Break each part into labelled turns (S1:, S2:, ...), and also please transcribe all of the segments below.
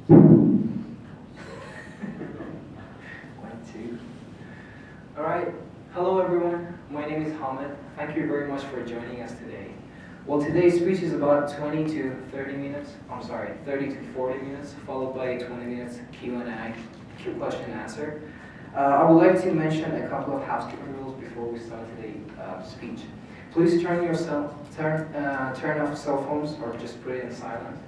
S1: One, two. All right. Hello, everyone. My name is Hamid. Thank you very much for joining us today. Well, today's speech is about 20 to 30 minutes. I'm sorry, 30 to 40 minutes, followed by a 20 minutes Q&A, question and answer. I would like to mention a couple of housekeeping rules before we start today's speech. Please turn off cell phones or just put it in silent.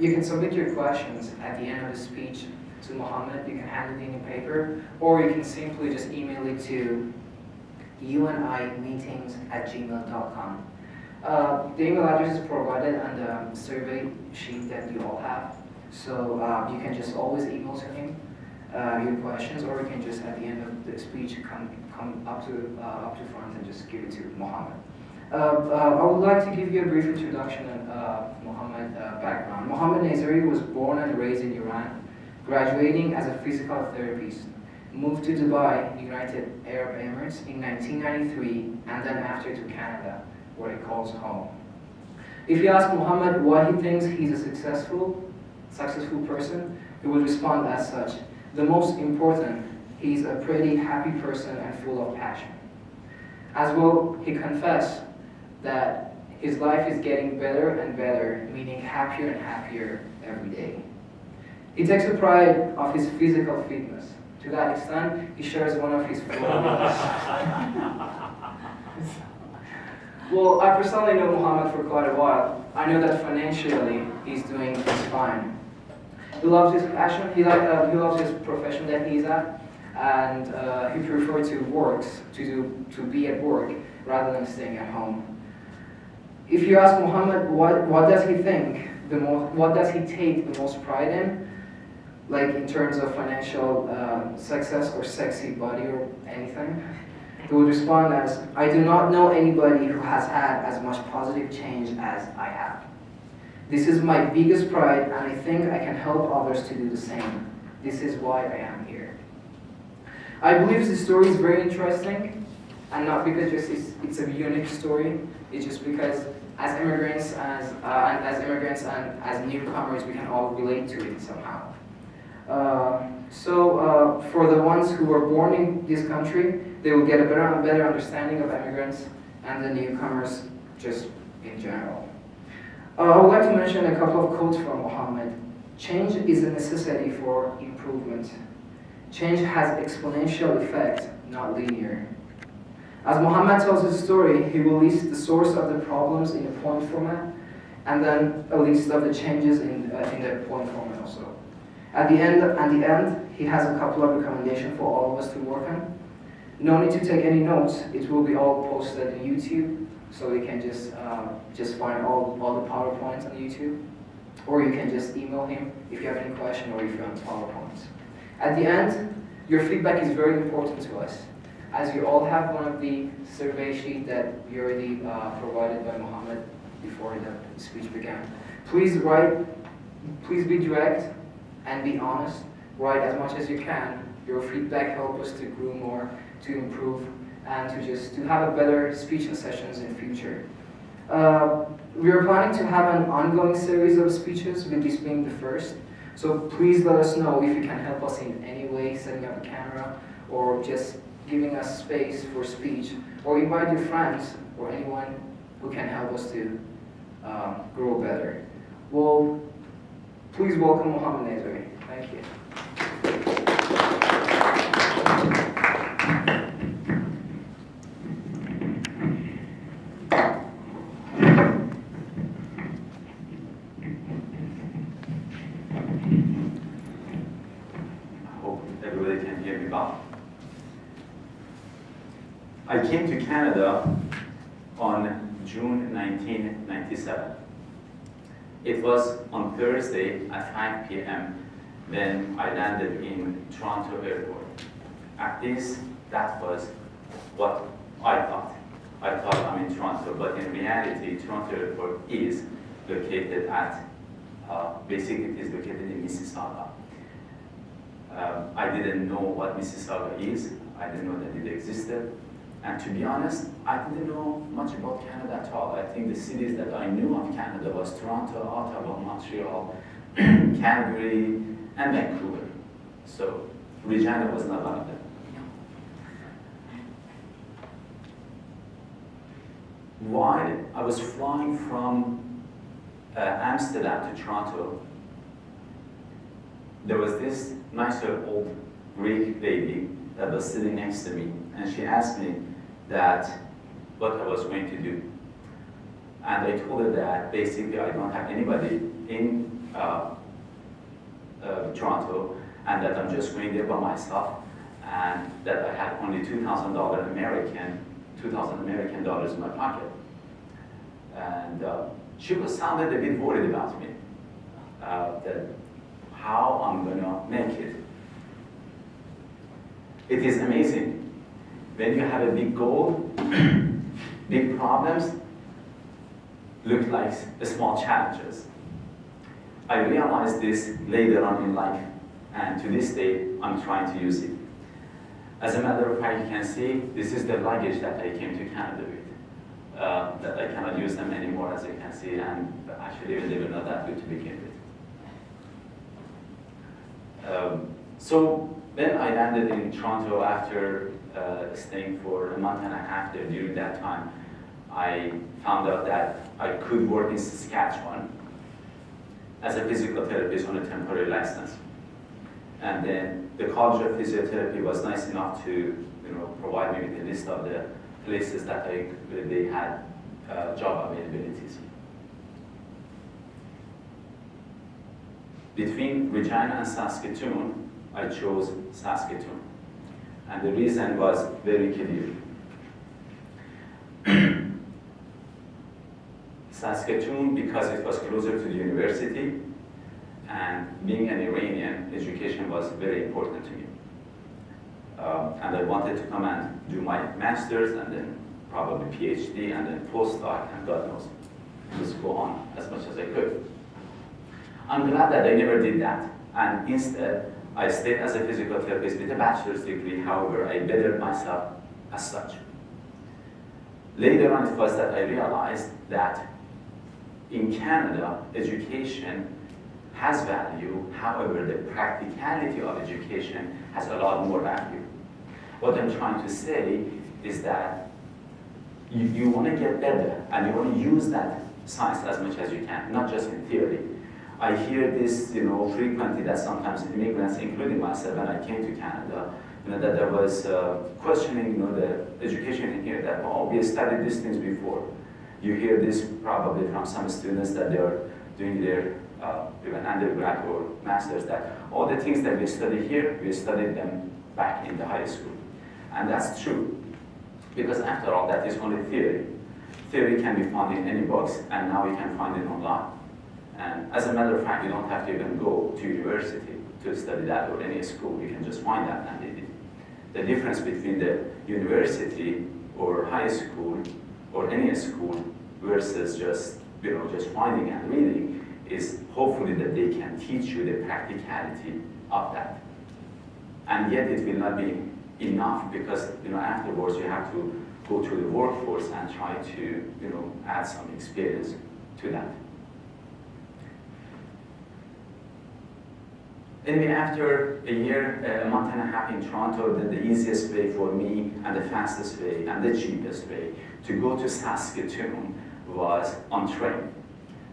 S1: You can submit your questions at the end of the speech to Mohammed. You can hand it in paper, or you can simply just email it to unimeetings@gmail.com. The email address is provided on the survey sheet that you all have, so you can just always email to him your questions, or you can just at the end of the speech come up to front and just give it to Mohammed. I would like to give you a brief introduction on Mohammed's background. Mohammed Nazari was born and raised in Iran, graduating as a physical therapist. Moved to Dubai, United Arab Emirates in 1993, and then after to Canada, where he calls home. If you ask Mohammed why he thinks he's a successful person, he will respond as such. The most important, he's a pretty happy person and full of passion. As well, he confessed that his life is getting better and better, meaning happier and happier every day. He takes a pride of his physical fitness. To that extent, he shares one of his photos. Well, I personally know Mohammed for quite a while. I know that financially he's doing just fine. He loves his passion, he loves his profession that he's at, and he prefers to be at work rather than staying at home. If you ask Mohammed what does he think, what does he take the most pride in, like in terms of financial success or sexy body or anything, he would respond as, I do not know anybody who has had as much positive change as I have. This is my biggest pride, and I think I can help others to do the same. This is why I am here. I believe this story is very interesting, and not because it's a unique story. It's just because as immigrants and as newcomers, we can all relate to it somehow. For the ones who were born in this country, they will get a better understanding of immigrants and the newcomers just in general. I would like to mention a couple of quotes from Mohammed. Change is a necessity for improvement. Change has exponential effect, not linear. As Mohammed tells his story, he will list the source of the problems in a point format, and then a list of the changes in the point format also. At the end, he has a couple of recommendations for all of us to work on. No need to take any notes. It will be all posted on YouTube, so you can just find all the PowerPoints on YouTube, or you can just email him if you have any question or if you want PowerPoints. At the end, your feedback is very important to us, as you all have one of the survey sheets that we already provided by Mohammed before the speech began. Please be direct and be honest. Write as much as you can. Your feedback helps us to grow more, to improve, and to have a better speech and sessions in the future. We are planning to have an ongoing series of speeches, with this being the first. So please let us know if you can help us in any way, setting up a camera, or just giving us space for speech, or invite your friends or anyone who can help us to grow better. Well, please welcome Mohammed Nazari. Thank you.
S2: Everybody can hear me well. I came to Canada on June 1997. It was on Thursday at 5 p.m. when I landed in Toronto airport. At least that was what I thought. I thought I'm in Toronto, but in reality, Toronto airport is located at, basically it is located in Mississauga. I didn't know what Mississauga is. I didn't know that it existed. And to be honest, I didn't know much about Canada at all. I think the cities that I knew of Canada was Toronto, Ottawa, Montreal, Calgary, and Vancouver. So Regina was not one of them. While I was flying from Amsterdam to Toronto, there was this nicer old Greek lady that was sitting next to me, and she asked me that what I was going to do. And I told her that basically I don't have anybody in Toronto, and that I'm just going there by myself, and that I had only $2,000 American dollars in my pocket. And she was sounded a bit worried about me, that how I'm gonna make it. It is amazing when you have a big goal, big problems look like small challenges. I realized this later on in life, and to this day, I'm trying to use it. As a matter of fact, you can see, this is the luggage that I came to Canada with. That I cannot use them anymore, as you can see, and actually they were not that good to begin with. So then I landed in Toronto after staying for a month and a half there. During that time, I found out that I could work in Saskatchewan as a physical therapist on a temporary license. And then the College of Physiotherapy was nice enough to provide me with a list of the places that they had job availabilities. Between Regina and Saskatoon, I chose Saskatoon. And the reason was very clear. Saskatoon, because it was closer to the university, and being an Iranian, education was very important to me. And I wanted to come and do my master's, and then probably PhD, and then postdoc, and God knows, just go on as much as I could. I'm glad that I never did that, and instead, I stayed as a physical therapist with a bachelor's degree. However, I bettered myself as such. Later on, it was that I realized that in Canada, education has value. However, the practicality of education has a lot more value. What I'm trying to say is that you want to get better, and you want to use that science as much as you can, not just in theory. I hear this, frequently, that sometimes immigrants, including myself, when I came to Canada, that there was questioning, the education in here, that, oh, we studied these things before. You hear this probably from some students that they are doing their even undergrad or masters, that all the things that we study here, we studied them back in the high school. And that's true, because after all, that is only theory. Theory can be found in any books, and now you can find it online. And as a matter of fact, you don't have to even go to university to study that or any school. You can just find that and read it. The difference between the university or high school or any school versus just finding and reading is hopefully that they can teach you the practicality of that. And yet it will not be enough, because afterwards you have to go to the workforce and try to add some experience to that. Anyway, after a year, a month and a half in Toronto, then the easiest way for me and the fastest way and the cheapest way to go to Saskatoon was on train.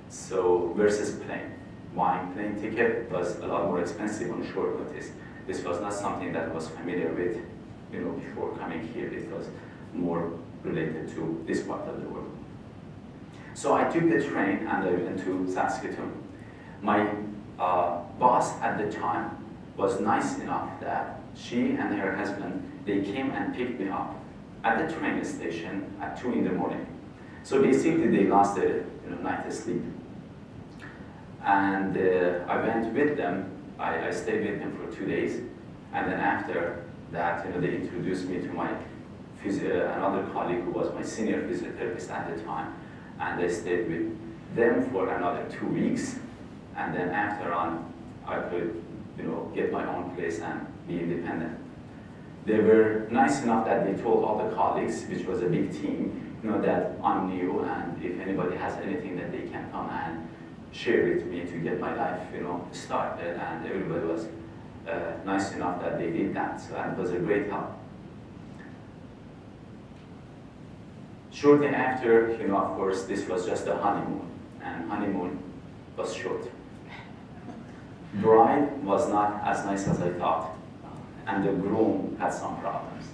S2: So versus plane. Buying plane ticket was a lot more expensive on short notice. This was not something that I was familiar with, before coming here. It was more related to this part of the world. So I took the train and I went to Saskatoon. My boss at the time was nice enough that she and her husband, they came and picked me up at the train station at 2 in the morning. So basically they lost their night's sleep. And I went with them. I stayed with them for 2 days. And then after that, they introduced me to my another colleague who was my senior physiotherapist at the time. And I stayed with them for another 2 weeks. And then after on, I could, get my own place and be independent. They were nice enough that they told all the colleagues, which was a big team, that I'm new, and if anybody has anything that they can come and share with me to get my life, started, and everybody was nice enough that they did that, so, and it was a great help. Shortly after, of course, this was just a honeymoon, and honeymoon was short. Bride was not as nice as I thought, and the groom had some problems.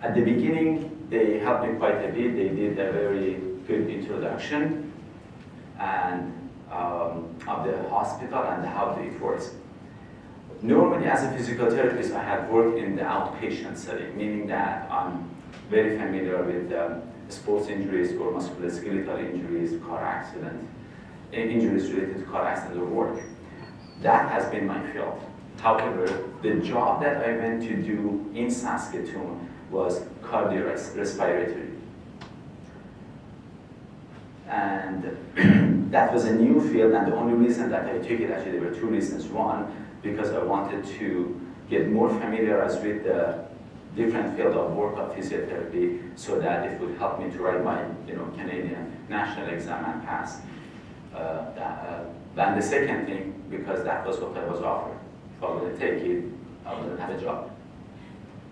S2: At the beginning, they helped me quite a bit. They did a very good introduction and of the hospital and how it works. Normally, as a physical therapist, I had worked in the outpatient setting, meaning that I'm very familiar with sports injuries or musculoskeletal injuries, car accident, injuries related to car accident or work. That has been my field. However, the job that I went to do in Saskatoon was cardiorespiratory. And that was a new field, and the only reason that I took it, actually there were two reasons. One, because I wanted to get more familiarized with the different field of work of physiotherapy so that it would help me to write my Canadian national exam and pass. And the second thing, because that was what I was offered. If I wouldn't take it, I wouldn't have a job.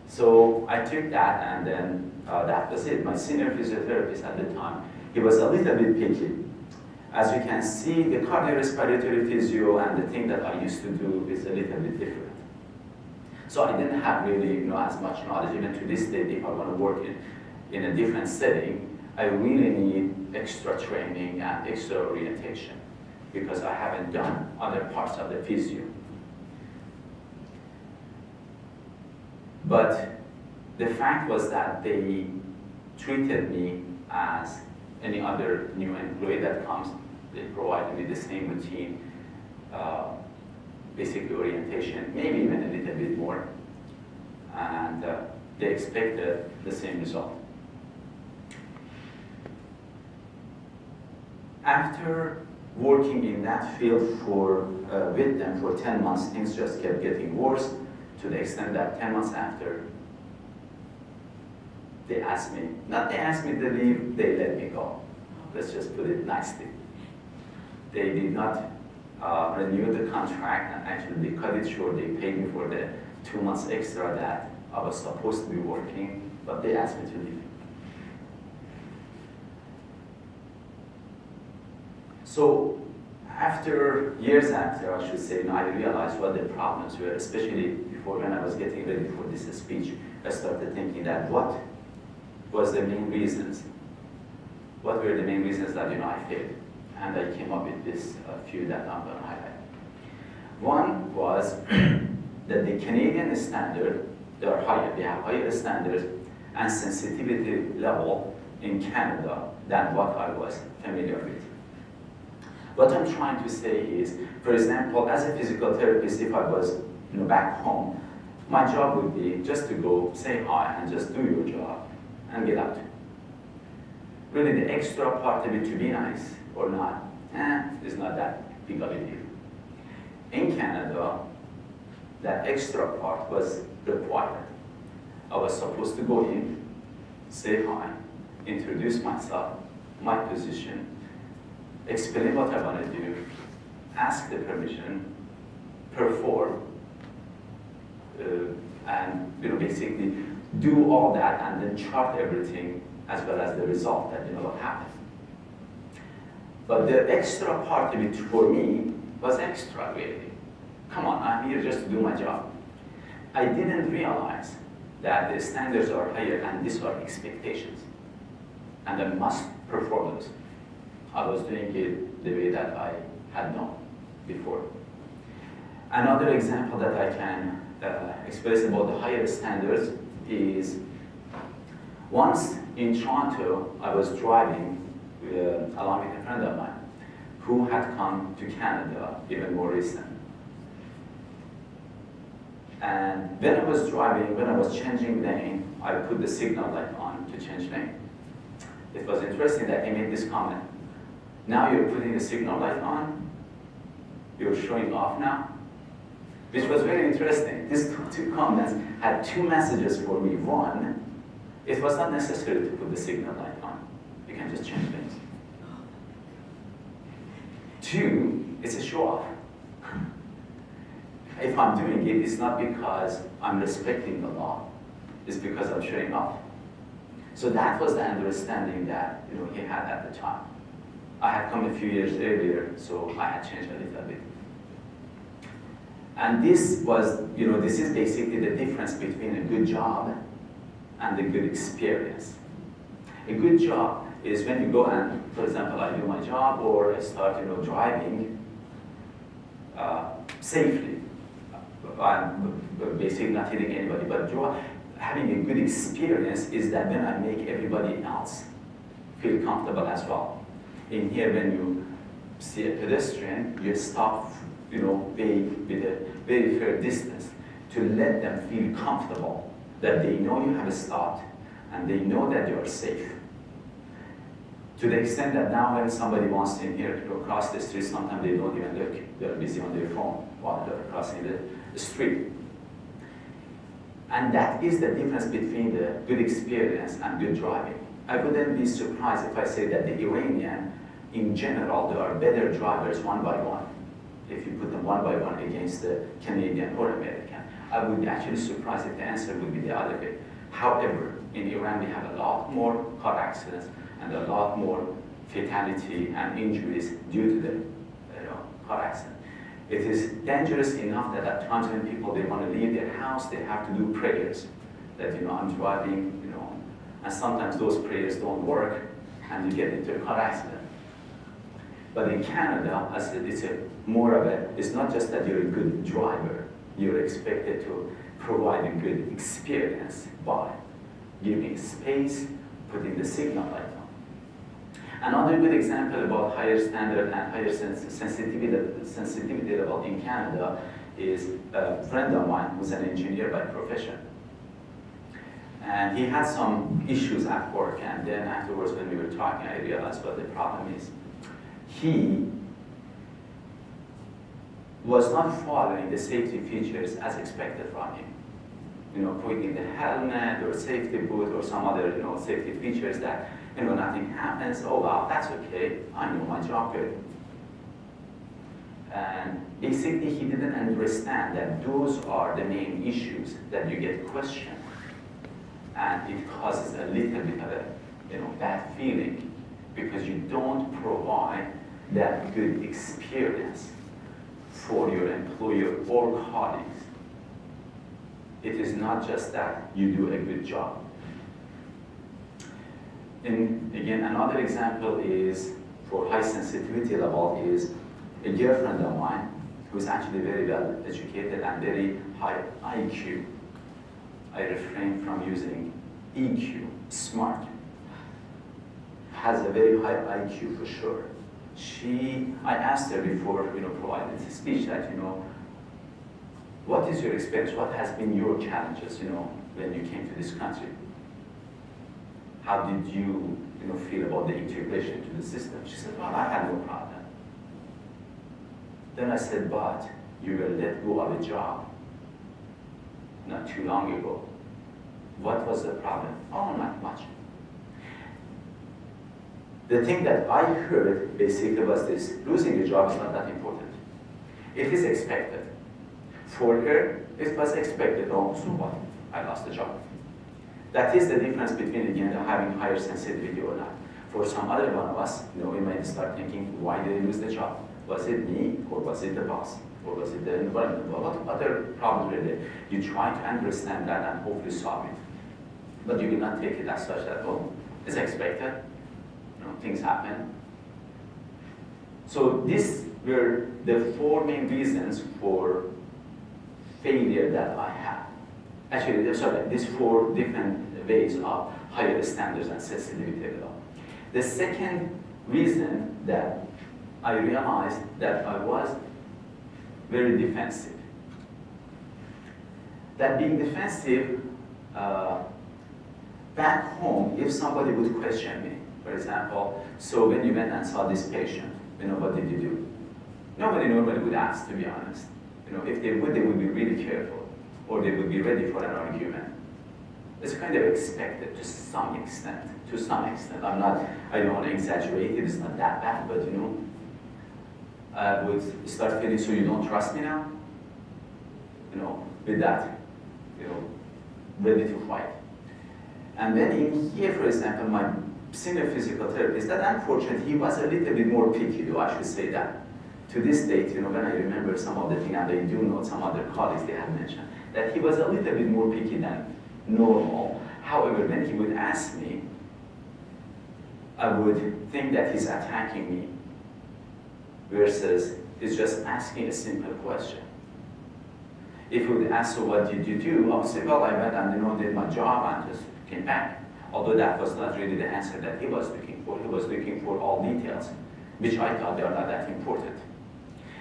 S2: So I took that, and then that was it. My senior physiotherapist at the time, he was a little bit picky. As you can see, the cardiorespiratory physio and the thing that I used to do is a little bit different. So I didn't have really as much knowledge. Even to this day, if I want to work in a different setting, I really need extra training and extra orientation because I haven't done other parts of the physio. But the fact was that they treated me as any other new employee that comes. They provided me the same routine, basic orientation, maybe even a little bit more. And they expected the same result. After working in that field with them for 10 months, things just kept getting worse to the extent that 10 months after, they asked me to leave, they let me go. Let's just put it nicely. They did not renew the contract, and actually they cut it short. They paid me for the 2 months extra that I was supposed to be working, but they asked me to leave. So years after, I should say, I realized what the problems were, especially before when I was getting ready for this speech. I started thinking that what was the main reasons? What were the main reasons that I failed? And I came up with this few that I'm going to highlight. One was that the Canadian standard, they have higher standards and sensitivity level in Canada than what I was familiar with. What I'm trying to say is, for example, as a physical therapist, if I was back home, my job would be just to go say hi and just do your job and get out. Really, the extra part of it, to be nice or not, is not that big of a deal. In Canada, that extra part was required. I was supposed to go in, say hi, introduce myself, my position, explain what I want to do, ask the permission, perform, and basically do all that and then chart everything as well as the result that what happened. But the extra part of it for me was extra, really. Come on, I'm here just to do my job. I didn't realize that the standards are higher and these are expectations. And I must perform those. I was doing it the way that I had known before. Another example that I can express about the higher standards is once in Toronto, I was driving along with a friend of mine who had come to Canada even more recent. And when I was driving, when I was changing lane, I put the signal light on to change lane. It was interesting that he made this comment. Now you're putting the signal light on, you're showing off now, which was very interesting. These two comments had two messages for me. One, it was not necessary to put the signal light on. You can just change things. Two, it's a show off. If I'm doing it, it's not because I'm respecting the law. It's because I'm showing off. So that was the understanding that he had at the time. I had come a few years earlier, so I had changed a little bit. And this was, this is basically the difference between a good job and a good experience. A good job is when you go and, for example, I do my job or I start, driving safely. I'm basically not hitting anybody, but having a good experience is that when I make everybody else feel comfortable as well. In here, when you see a pedestrian, you stop, with a very fair distance to let them feel comfortable, that they know you have stopped and they know that you are safe. To the extent that now when somebody wants in here to cross the street, sometimes they don't even look. They're busy on their phone while they're crossing the street. And that is the difference between the good experience and good driving. I wouldn't be surprised if I say that the Iranian, in general, they are better drivers one by one. If you put them one by one against the Canadian or American, I would be actually surprised if the answer would be the other way. However, in Iran, we have a lot more car accidents and a lot more fatality and injuries due to the car accident. It is dangerous enough that at times when people, they want to leave their house, they have to do prayers that, I'm driving, and sometimes those prayers don't work and you get into a car accident. But in Canada, it's not just that you're a good driver, you're expected to provide a good experience by giving space, putting the signal light on. Another good example about higher standard and higher sensitivity level in Canada is a friend of mine who's an engineer by profession. And he had some issues at work, and then afterwards when we were talking, I realized what the problem is. He was not following the safety features as expected from him. Putting the helmet or safety boot or some other, safety features that, nothing happens. Oh, wow, that's okay. I know my job good. And basically, he didn't understand that those are the main issues that you get questioned. And it causes a little bit of a, bad feeling because you don't provide that good experience for your employer or colleagues. It is not just that you do a good job. And again, another example is, for high sensitivity level, is a girlfriend of mine who's actually very well educated and very high IQ. I refrain from using EQ, smart. Has a very high IQ for sure. I asked her before, providing the speech that, what is your experience? What has been your challenges, when you came to this country? How did you, feel about the integration to the system? She said, well, I had no problem. Then I said, but you were let go of a job not too long ago. What was the problem? Oh, not much. The thing that I heard basically was this: losing a job is not that important. It is expected. For her, it was expected. Oh, so what? I lost the job. That is the difference between, again, having higher sensitivity or not. For some other one of us, we might start thinking, why did I lose the job? Was it me, or was it the boss, or was it the environment? Well, what other problems really? You try to understand that and hopefully solve it. But you will not take it as such that, oh, it's expected. Things happen. So these were the four main reasons for failure that I had. Actually, sorry, these four different ways of higher standards and sensitivity level. The second reason that I realized that I was very defensive. That being defensive, back home, if somebody would question me, for example, so when you went and saw this patient, what did you do? Nobody normally would ask, to be honest. If they would be really careful, or they would be ready for an argument. It's kind of expected to some extent. I don't want to exaggerate it, it's not that bad, but I would start feeling, so you don't trust me now? With that, ready to fight. And then in here, for example, my senior physical therapist, that unfortunately, he was a little bit more picky, though, I should say that. To this date, when I remember some of the things, and I do know some other colleagues they have mentioned, that he was a little bit more picky than normal. However, when he would ask me, I would think that he's attacking me versus he's just asking a simple question. If he would ask, so what did you do? I would say, well, I went and did my job and just came back. Although that was not really the answer that he was looking for. He was looking for all details, which I thought they are not that important.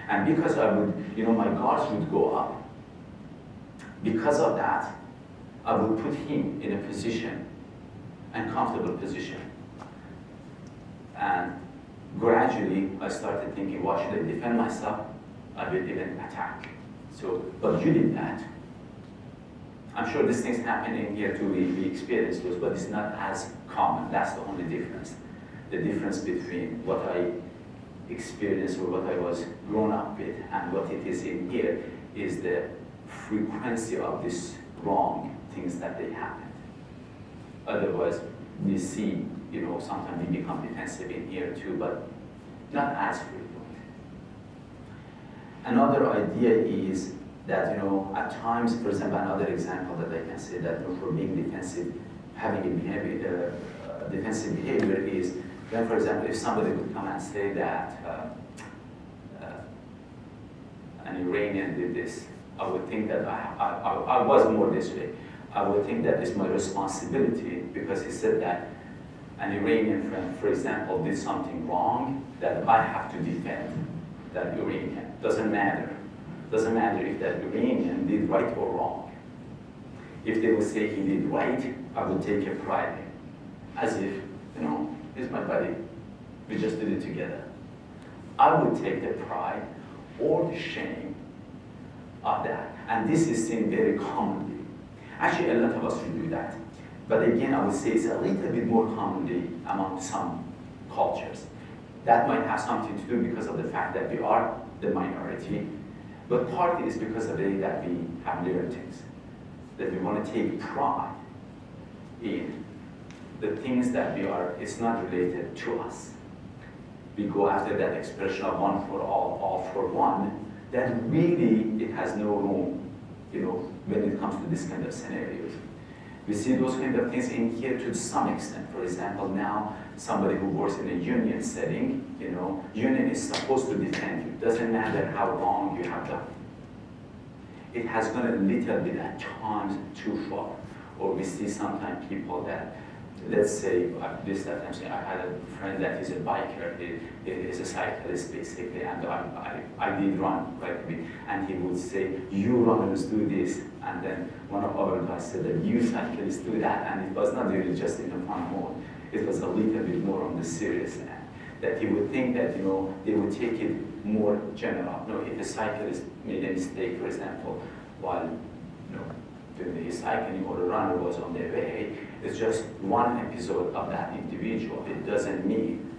S2: And because I would, my guards would go up, because of that, I would put him in a position, uncomfortable position. And gradually, I started thinking, why should I defend myself? I will even attack. So, but you did that. I'm sure these things happen in here too, we experience those, but it's not as common. That's the only difference. The difference between what I experienced or what I was grown up with and what it is in here is the frequency of these wrong things that they happen. Otherwise, we see, sometimes we become defensive in here too, but not as frequent. Another idea is that, at times, for example, another example that I can say that for being defensive, having a defensive behavior is when, for example, if somebody would come and say that an Iranian did this, I would think that I was more this way. I would think that it's my responsibility because he said that an Iranian friend, for example, did something wrong that I have to defend that Iranian. Doesn't matter. Doesn't matter if that Iranian did right or wrong. If they would say he did right, I would take a pride in, as if, he's my buddy. We just did it together. I would take the pride or the shame of that. And this is seen very commonly. Actually, a lot of us will do that. But again, I would say it's a little bit more commonly among some cultures. That might have something to do because of the fact that we are the minority, but partly is because of the way that we have learned things, that we want to take pride in the things that we are, it's not related to us. We go after that expression of one for all for one, that really it has no room, when it comes to this kind of scenarios. We see those kind of things in here to some extent. For example, now somebody who works in a union setting, union is supposed to defend you. Doesn't matter how wrong you have done. It has gone a little bit at times too far. Or we see sometimes people that, let's say, this that I'm saying, I had a friend that is a biker, he is a cyclist basically, and I did run quite a bit, and he would say, you runners do this, and then one of our guys said that you cyclists do that, and it was not really just in a fun mode, it was a little bit more on the serious end, that he would think that, they would take it more general. If a cyclist made a mistake, for example, while, doing his cycling or a runner was on their way, it's just one episode of that individual. It doesn't mean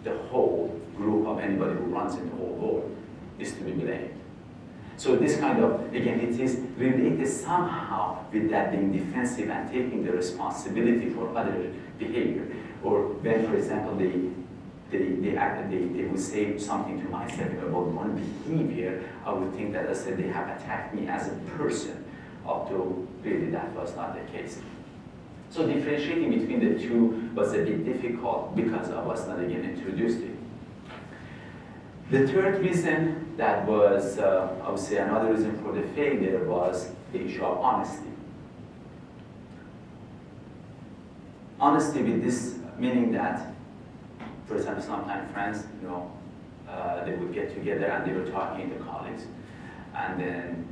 S2: the whole group of anybody who runs in the whole world is to be blamed. So this kind of, again, it is related somehow with that being defensive and taking the responsibility for other behavior. Or when, for example, they would say something to myself about one behavior, I would think that I said they have attacked me as a person, although really that was not the case. So differentiating between the two was a bit difficult because I was not again introduced to it. The third reason that was, I would say another reason for the failure was the issue of honesty. Honesty with this meaning that, for example, sometimes friends, they would get together and they were talking to colleagues, and then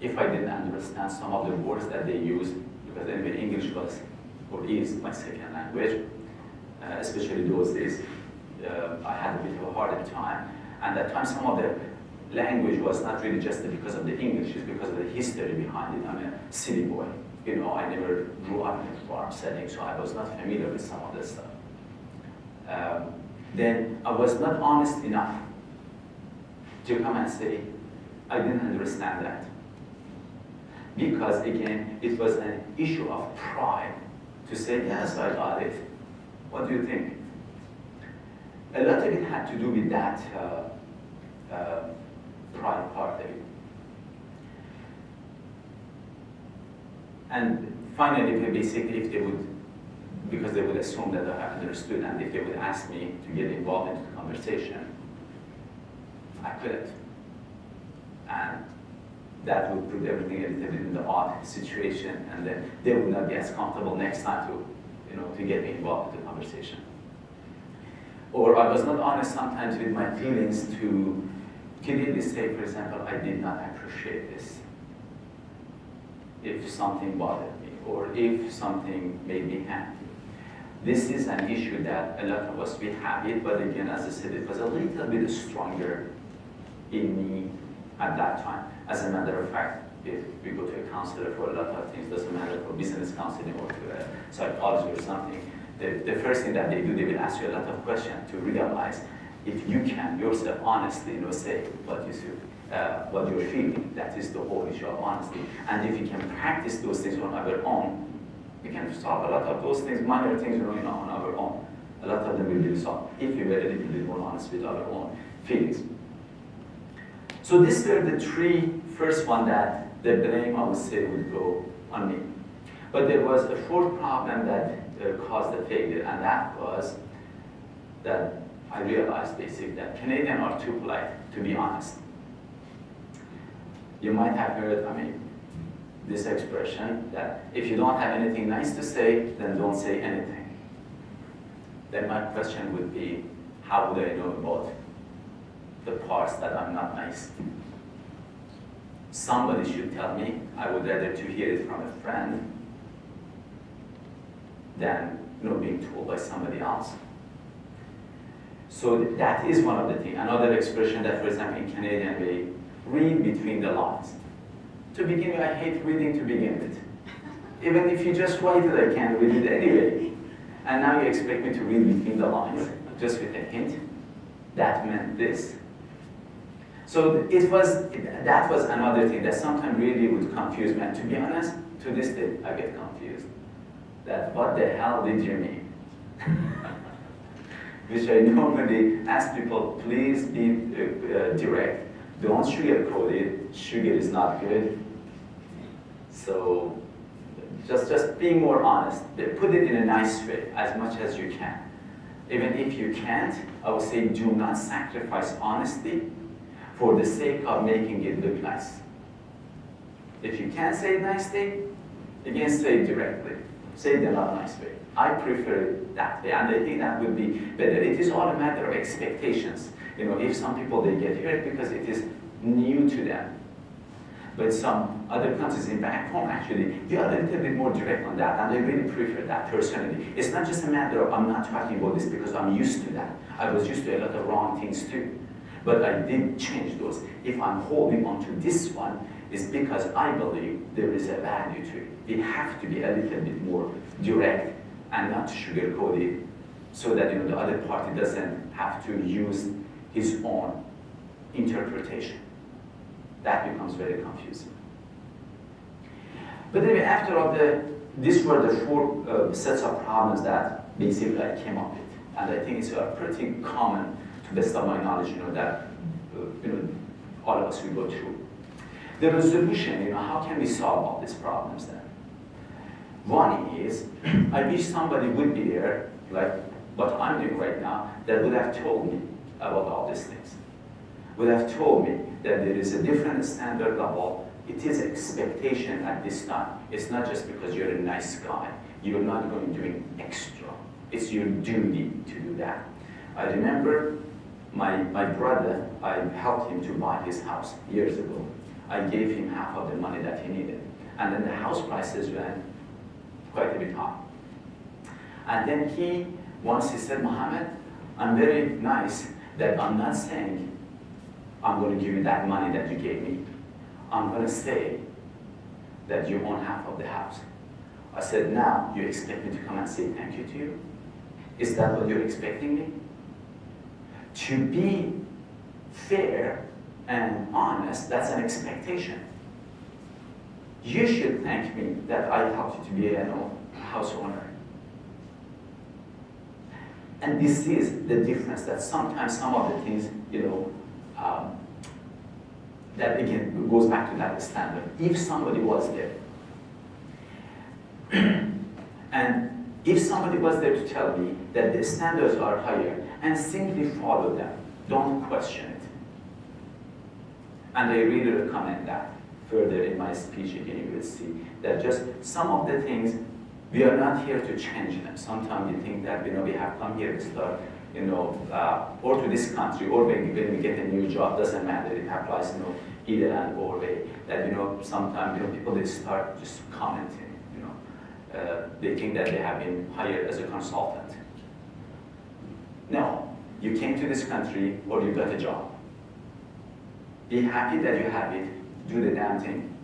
S2: if I didn't understand some of the words that they used, because anyway, English was or is my second language, especially those days, I had a bit of a harder time. And at times, some of the language was not really just because of the English, it's because of the history behind it. I'm a city boy. I never grew up in a farm setting, so I was not familiar with some of this stuff. Then I was not honest enough to come and say, I didn't understand that. Because again, it was an issue of pride to say, yes, I got it. What do you think? A lot of it had to do with that pride part of it. And finally, basically, if they would, because they would assume that I understood, and if they would ask me to get involved into the conversation, I couldn't. And that would put everything a little bit in the odd situation, and then they would not be as comfortable next time to get me involved in the conversation. Or I was not honest sometimes with my feelings to clearly say, for example, I did not appreciate this. If something bothered me, or if something made me happy. This is an issue that a lot of us, we have it, but again, as I said, it was a little bit stronger in me at that time. As a matter of fact, if we go to a counselor for a lot of things, doesn't matter for business counseling or to a psychologist or something, the first thing that they do, they will ask you a lot of questions to realize if you can yourself honestly say what you're feeling. That is the whole issue of honesty. And if you can practice those things on our own, we can solve a lot of those things, minor things on our own. A lot of them will be solved if we were a little bit more honest with our own feelings. So these were the three first one that the blame, I would say, would go on me. But there was a fourth problem that caused the failure, and that was that I realized basically that Canadians are too polite, to be honest. You might have heard, this expression that if you don't have anything nice to say, then don't say anything. Then my question would be, how would I know about the parts that I'm not nice? Somebody should tell me. I would rather to hear it from a friend than being told by somebody else. So that is one of the things. Another expression that, for example, in Canadian, we read between the lines. To begin with, I hate reading to begin with. Even if you just write it, I can't read it anyway. And now you expect me to read between the lines, just with a hint. That meant this. So that was another thing that sometimes really would confuse me. And to be honest, to this day, I get confused. That what the hell did you mean? Which I normally ask people, please be direct. Don't sugarcoat it. Sugar is not good. So just be more honest. Put it in a nice way, as much as you can. Even if you can't, I would say do not sacrifice honesty for the sake of making it look nice. If you can't say it nicely, again, say it directly. Say it in a nice way. I prefer it that way, and I think that would be better. It is all a matter of expectations. If some people, they get hurt because it is new to them. But some other countries in back home, actually, they are a little bit more direct on that, and I really prefer that personally. It's not just a matter of, I'm not talking about this because I'm used to that. I was used to a lot of wrong things too. But I did change those. If I'm holding on to this one, it's because I believe there is a value to it. We have to be a little bit more direct and not sugarcoat it so that the other party doesn't have to use his own interpretation. That becomes very confusing. But anyway, after all, these were the four sets of problems that basically I came up with. And I think it's pretty common, to the best of my knowledge, that all of us will go through. The resolution, how can we solve all these problems then? One is, I wish somebody would be there, like what I'm doing right now, that would have told me about all these things. Would have told me that there is a different standard level. It is expectation at this time. It's not just because you're a nice guy. You're not going to do extra. It's your duty to do that. I remember my brother, I helped him to buy his house years ago. I gave him half of the money that he needed. And then the house prices went quite a bit high. And then once he said, Mohammed, I'm very nice that I'm not saying I'm going to give you that money that you gave me. I'm going to say that you own half of the house. I said, now you expect me to come and say thank you to you? Is that what you're expecting me? To be fair, and honest, that's an expectation. You should thank me that I helped you to be a house owner. And this is the difference, that sometimes some of the things, that again goes back to that standard. If somebody was there, and if somebody was there to tell me that the standards are higher, and simply follow them, don't question it. And I really recommend that further in my speech. Again, you will see that just some of the things, we are not here to change them. Sometimes you think that we have come here to start, or to this country, or when we get a new job, doesn't matter. It applies, either and or way. That sometimes people they start just commenting. They think that they have been hired as a consultant. No, you came to this country or you got a job. Be happy that you have it. Do the damn thing.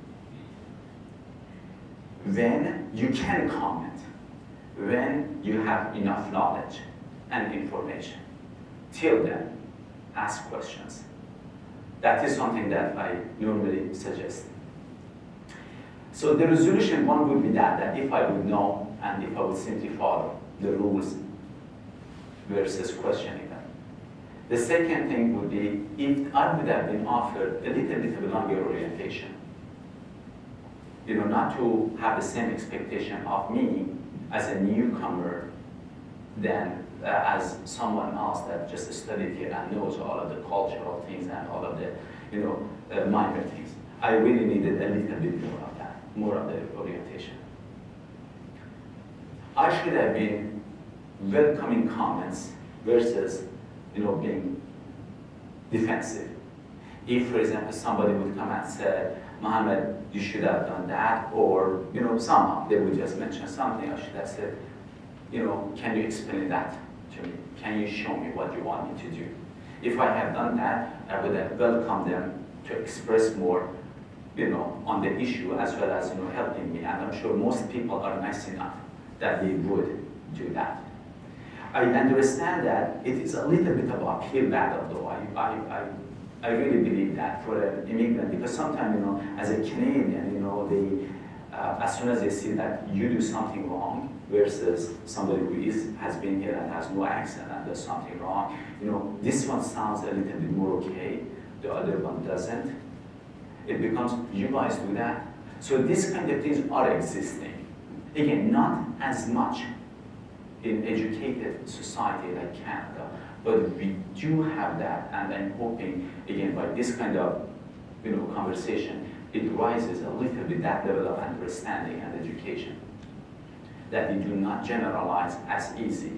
S2: When you can comment, when you have enough knowledge and information, till then, ask questions. That is something that I normally suggest. So the resolution one would be that if I would know and if I would simply follow the rules versus questioning them. The second thing would be if I would have been offered a little bit of a longer orientation. Not to have the same expectation of me as a newcomer than as someone else that just studied here and knows all of the cultural things and all of the minor things. I really needed a little bit more of that, more of the orientation. I should have been welcoming comments versus being defensive. If, for example, somebody would come and say, Mohammed, you should have done that, or somehow they would just mention something, I should have said, can you explain that to me? Can you show me what you want me to do? If I had done that, I would have welcomed them to express more, on the issue as well as helping me. And I'm sure most people are nice enough that they would do that. I understand that it is a little bit of an uphill battle, though. I really believe that for an immigrant, because sometimes, as a Canadian, they, as soon as they see that you do something wrong versus somebody who has been here and has no accent and does something wrong, this one sounds a little bit more okay, the other one doesn't. It becomes, you guys do that. So these kind of things are existing. Again, not as much in educated society like Canada, but we do have that, and I'm hoping, again, by this kind of conversation, it rises a little bit that level of understanding and education, that we do not generalize as easy.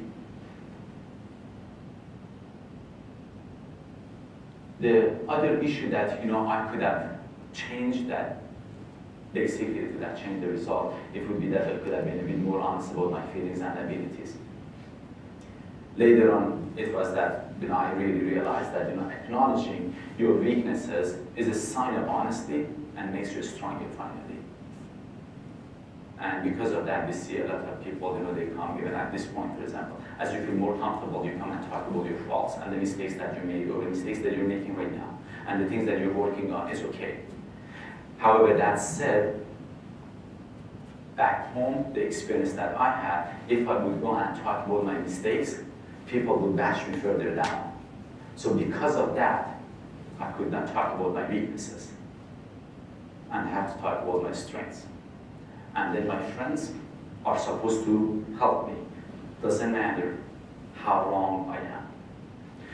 S2: The other issue that I could have changed that, basically to that change the result, it would be that I could have been a bit more honest about my feelings and abilities. Later on, it was that I really realized that acknowledging your weaknesses is a sign of honesty and makes you stronger finally. And because of that, we see a lot of people, they come even at this point, for example, as you feel more comfortable, you come and talk about your faults and the mistakes that you made or the mistakes that you're making right now and the things that you're working on is okay. However, that said, back home, the experience that I had, if I would go and talk about my mistakes, people would bash me further down. So because of that, I could not talk about my weaknesses and have to talk about my strengths. And then my friends are supposed to help me. Doesn't matter how wrong I am.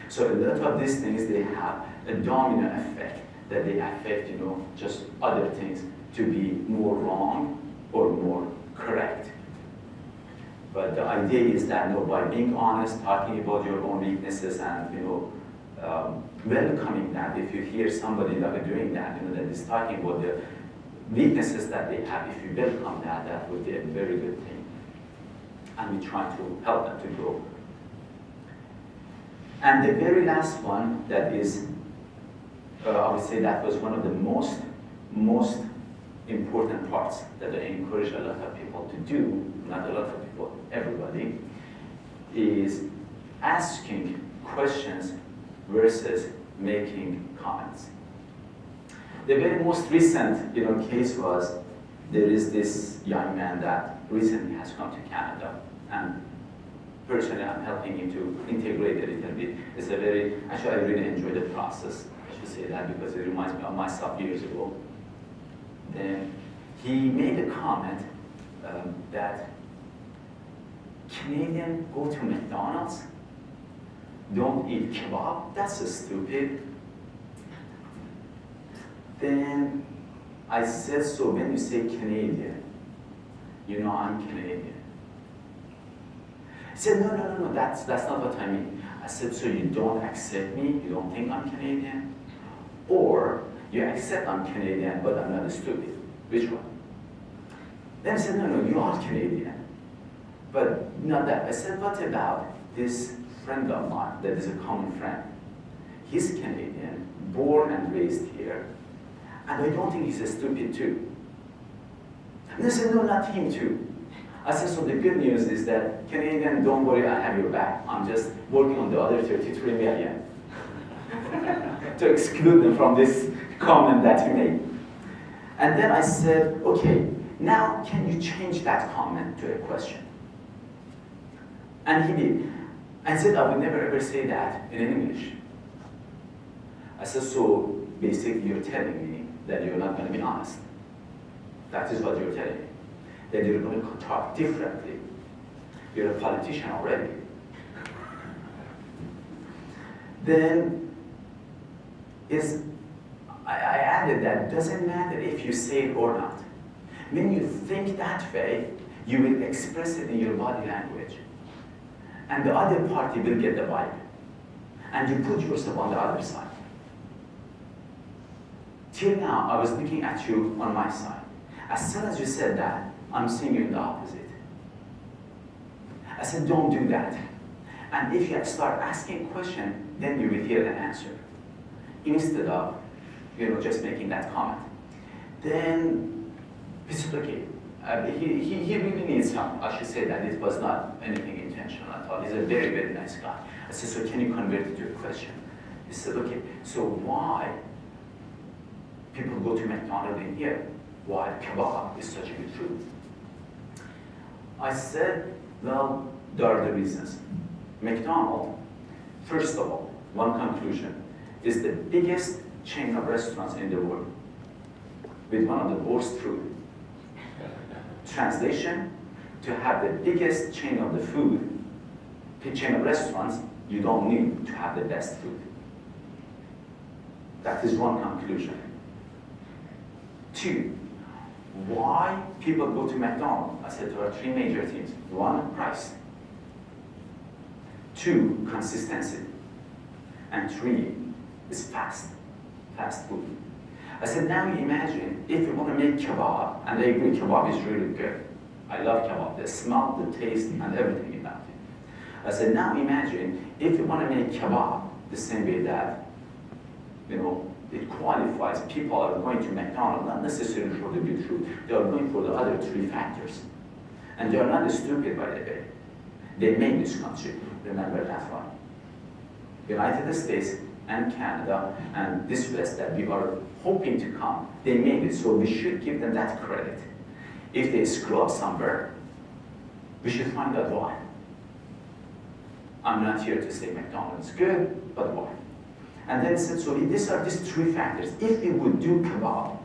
S2: So a lot of these things, they have a domino effect that they affect, just other things to be more wrong or more correct. But the idea is that by being honest, talking about your own weaknesses and welcoming that, if you hear somebody doing that, that is talking about the weaknesses that they have, if you welcome that, that would be a very good thing. And we try to help them to grow. And the very last one that is, I would say that was one of the most important parts that I encourage a lot of people to do, not a lot of people, everybody, is asking questions versus making comments. The very most recent case was there is this young man that recently has come to Canada, and personally I'm helping him to integrate a little bit. It's a very, actually I really enjoy the process, I should say that, because it reminds me of myself years ago. Then he made a comment that Canadians go to McDonald's, don't eat kebab, that's stupid. Then I said, so when you say Canadian, you know I'm Canadian. He said, no, that's not what I mean. I said, so you don't accept me, you don't think I'm Canadian? Or you accept I'm Canadian, but I'm not stupid. Which one? Then he said, no, you are Canadian. But not that. I said, what about this friend of mine that is a common friend? He's Canadian, born and raised here, and I don't think he's stupid too. And they said, no, not him too. I said, so the good news is that Canadian, don't worry, I have your back. I'm just working on the other 33 million to exclude them from this comment that he made. And then I said, okay, now can you change that comment to a question? And he did. I said, I would never ever say that in English. I said, so basically you're telling me that you're not going to be honest. That is what you're telling me. That you're going to talk differently. You're a politician already. Then I added that it doesn't matter if you say it or not. When you think that way, you will express it in your body language. And the other party will get the vibe. And you put yourself on the other side. Till now, I was looking at you on my side. As soon as you said that, I'm seeing you in the opposite. I said, don't do that. And if you start asking a question, then you will hear an answer. Instead of, just making that comment. Then, he said, okay, he really needs help. I should say that it was not anything intentional at all. He's a very, very nice guy. I said, so can you convert it to a question? He said, okay, so why people go to McDonald's in here? Why kebab is such a good food? I said, well, there are the reasons. McDonald's, first of all, one conclusion, is the biggest chain of restaurants in the world with one of the worst food. Translation, to have the biggest chain of the food, chain of restaurants, you don't need to have the best food. That is one conclusion. Two, why people go to McDonald's? I said there are three major things. One, price. Two, consistency. And three, is fast food. I said, now imagine if you want to make kebab, and I agree, kebab is really good. I love kebab, the smell, the taste, and everything about it. I said, now imagine if you want to make kebab the same way that, it qualifies. People are going to McDonald's, not necessarily for the good food. They are going for the other three factors. And they are not stupid, by the way. They made this country. Remember that one. United States and Canada and this West that we are hoping to come, they made it, so we should give them that credit. If they screw up somewhere, we should find out why. I'm not here to say McDonald's is good, but why? And then said, so these are these three factors. If we would do kebab,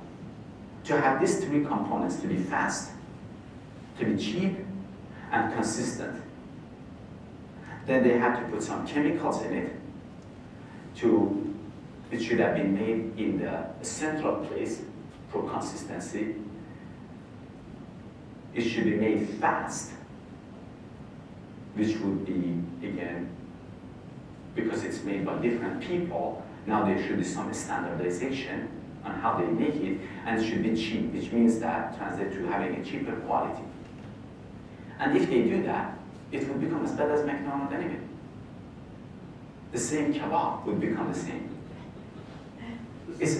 S2: to have these three components, to be fast, to be cheap, and consistent, then they had to put some chemicals in it. It should have been made in the central place for consistency. It should be made fast, which would be, again, because it's made by different people, now there should be some standardization on how they make it, and it should be cheap, which means that translates to having a cheaper quality. And if they do that, it would become as bad as McDonald's anyway. The same kebab would become the same. It's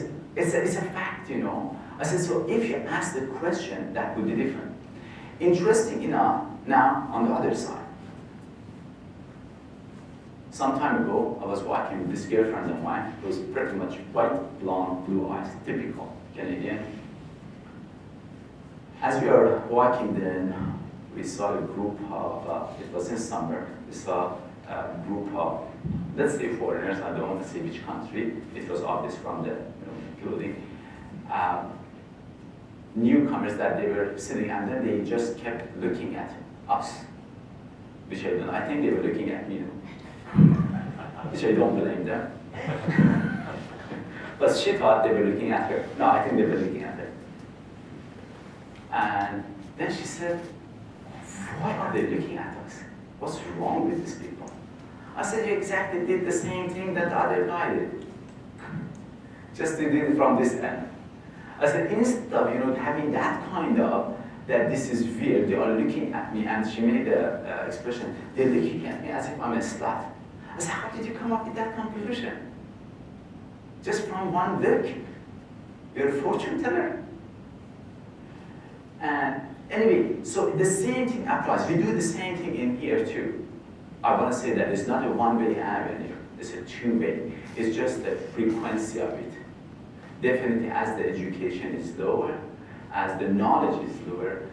S2: a fact, I said, so if you ask the question, that would be different. Interesting enough, now on the other side, some time ago, I was walking with this girlfriend of mine who was pretty much white, blonde, blue eyes, typical Canadian. As we were walking then, we saw a group of, it was in summer, we saw a group of, let's say foreigners, I don't want to say which country, it was obvious from the clothing, newcomers that they were sitting, and then they just kept looking at us, which I don't, I think they were looking at me, which I don't blame them. But she thought they were looking at her. No, I think they were looking at her. And then she said, why are they looking at us? What's wrong with these people? I said, you exactly did the same thing that the other guy did. Just they did it from this end. I said, instead of having that kind of, that this is weird, they are looking at me, and she made the expression, they're looking at me as if I'm a slut. I said, how did you come up with that conclusion? Just from one look? You're a fortune teller? And anyway, so the same thing applies. We do the same thing in here too. I want to say that it's not a one-way avenue, it's a two-way. It's just the frequency of it. Definitely as the education is lower, as the knowledge is lower,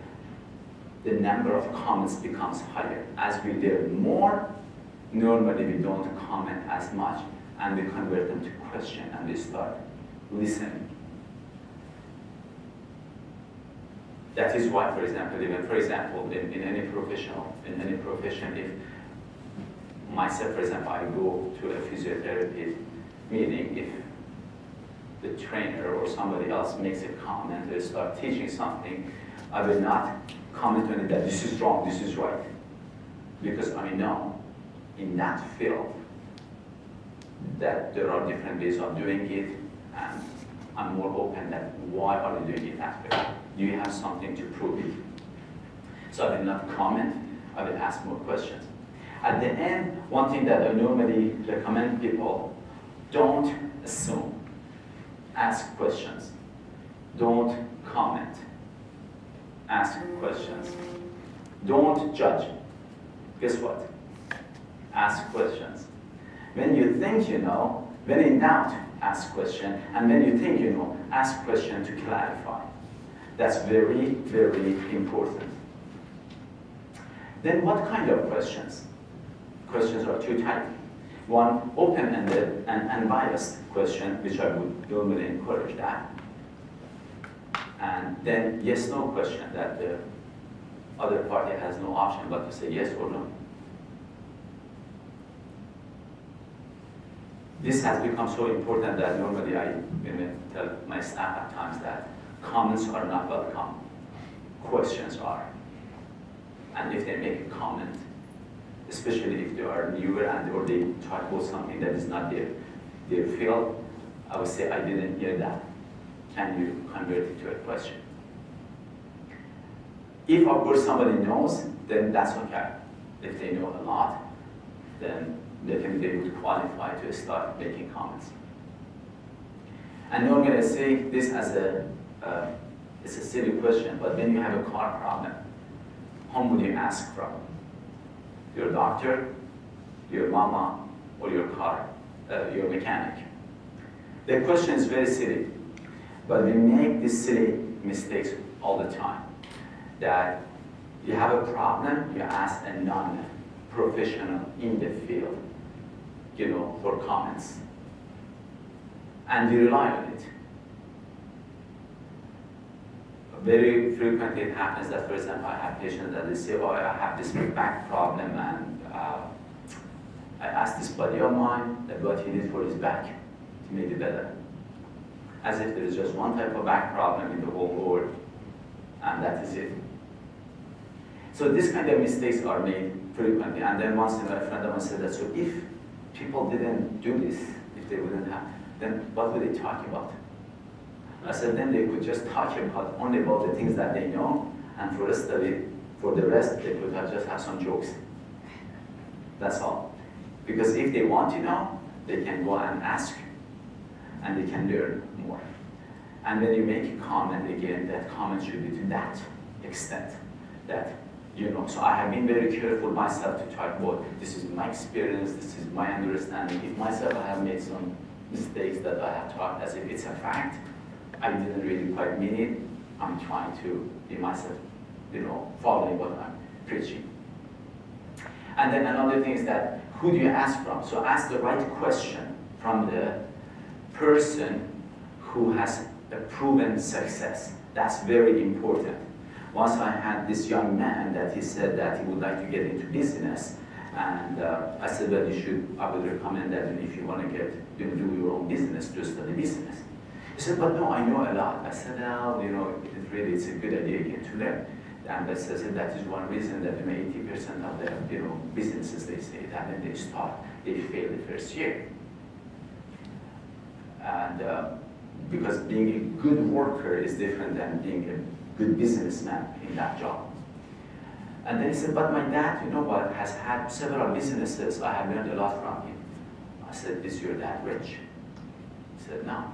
S2: the number of comments becomes higher. As we learn more, normally we don't comment as much, and we convert them to question, and we start listening. That is why, for example, in any profession, if myself, for example, I go to a physiotherapy meeting, if the trainer or somebody else makes a comment or start teaching something, I will not comment on it that this is wrong, this is right. Because I know in that field that there are different ways of doing it, and I'm more open that why are you doing it that way? Do you have something to prove it? So I will not comment, I will ask more questions. At the end, one thing that I normally recommend people, don't assume. Ask questions. Don't comment. Ask questions. Don't judge. Guess what? Ask questions. When you think you know, when in doubt, ask question. And when you think you know, ask question to clarify. That's very, very important. Then what kind of questions? Questions are two types. One, open-ended and unbiased question, which I would normally encourage that. And then yes-no question, that the other party has no option but to say yes or no. This has become so important that normally I tell my staff at times that comments are not welcome, questions are. And if they make a comment, especially if they are newer or they try to quote something that is not their field, I would say, I didn't hear that. Can you convert it to a question? If, of course, somebody knows, then that's okay. If they know a lot, then definitely they would qualify to start making comments. And normally I say this as it's a silly question, but when you have a car problem, whom would you ask from? Your doctor, your mama, or your your mechanic? The question is very silly, but we make these silly mistakes all the time. That you have a problem, you ask a non-professional in the field, for comments. And you rely on it. Very frequently it happens that, for example, I have patients that they say, oh, I have this back problem, and I asked this buddy of mine that what he did for his back to make it better. As if there is just one type of back problem in the whole world, and that is it. So this kind of mistakes are made frequently, and then once in a friend of mine said that, so if people didn't do this, if they wouldn't have, then what would they talk about? I said, then they could just talk only about the things that they know, and for the rest, they could just have some jokes. That's all. Because if they want to know, they can go and ask, and they can learn more. And when you make a comment, again, that comment should be to that extent, that You know, so I have been very careful myself to talk about, this is my experience, this is my understanding. If myself I have made some mistakes that I have talked as if it's a fact, I didn't really quite mean it. I'm trying to be myself, you know, following what I'm preaching. And then another thing is that, who do you ask from? So ask the right question from the person who has a proven success. That's very important. Once I had this young man that he said that he would like to get into business, and I said, well, I would recommend that if you want to do your own business, just study business. He said, but no, I know a lot. I said, well, you know, it's a good idea again to learn. And I said, that is one reason that 80% of the businesses, they say that when they start, they fail the first year. And because being a good worker is different than being a good businessman in that job. And then he said, but my dad, you know what, has had several businesses. I have learned a lot from him. I said, is your dad rich? He said, no.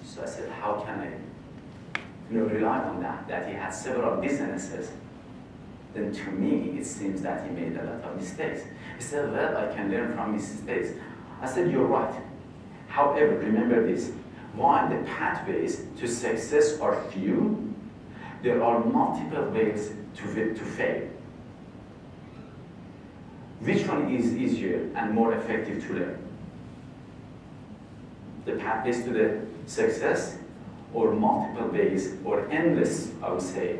S2: So I said, how can I rely on that he had several businesses? Then to me, it seems that he made a lot of mistakes. He said, well, I can learn from mistakes. I said, you're right. However, remember this, while the pathways to success are few, there are multiple ways to fail. Which one is easier and more effective to learn? The pathways to the success, or multiple ways, or endless, I would say,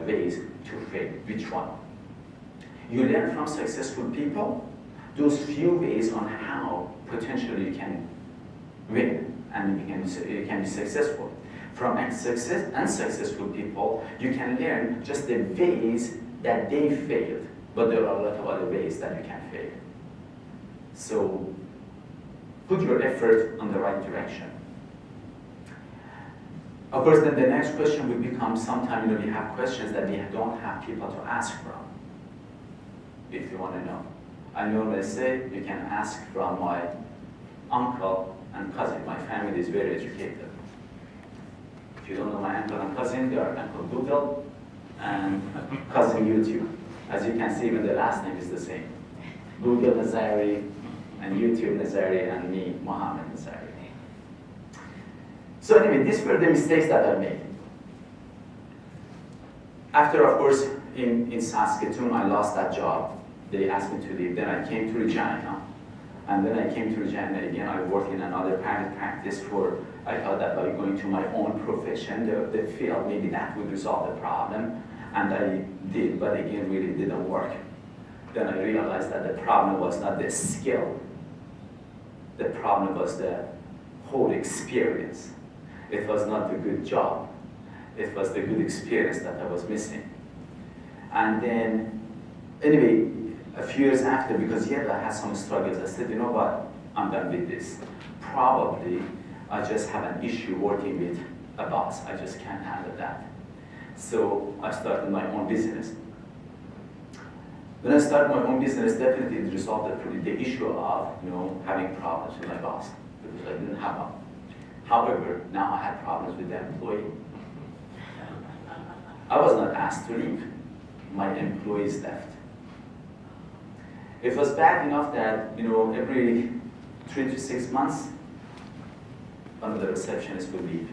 S2: ways to fail? Which one? You learn from successful people, those few ways on how potentially you can win and you can be successful. From unsuccessful people, you can learn just the ways that they failed, but there are a lot of other ways that you can fail. So put your effort on the right direction. Of course, then the next question will become, sometimes we have questions that we don't have people to ask from, if you want to know. I normally say you can ask from my uncle and cousin. My family is very educated. If you don't know my uncle and cousin, they are Uncle Google and Cousin YouTube. As you can see, even the last name is the same. Google Nazari and YouTube Nazari and me, Mohammed Nazari. So anyway, these were the mistakes that I made. After, of course, in Saskatoon, I lost that job. They asked me to leave. Then I came to Regina. And then I came to Regina again. I worked in another private practice I thought that by going to my own profession, the field, maybe that would resolve the problem. And I did, but again, really didn't work. Then I realized that the problem was not the skill. The problem was the whole experience. It was not the good job. It was the good experience that I was missing. And then, anyway, a few years after, because yet I had some struggles, I said, you know what, I'm done with this. Probably I just have an issue working with a boss. I just can't handle that. So I started my own business. When I started my own business, definitely it resolved the issue of having problems with my boss, because I didn't have one. However, now I had problems with the employee. I was not asked to leave. My employees left. It was bad enough that every 3 to 6 months, one of the receptionists would leave.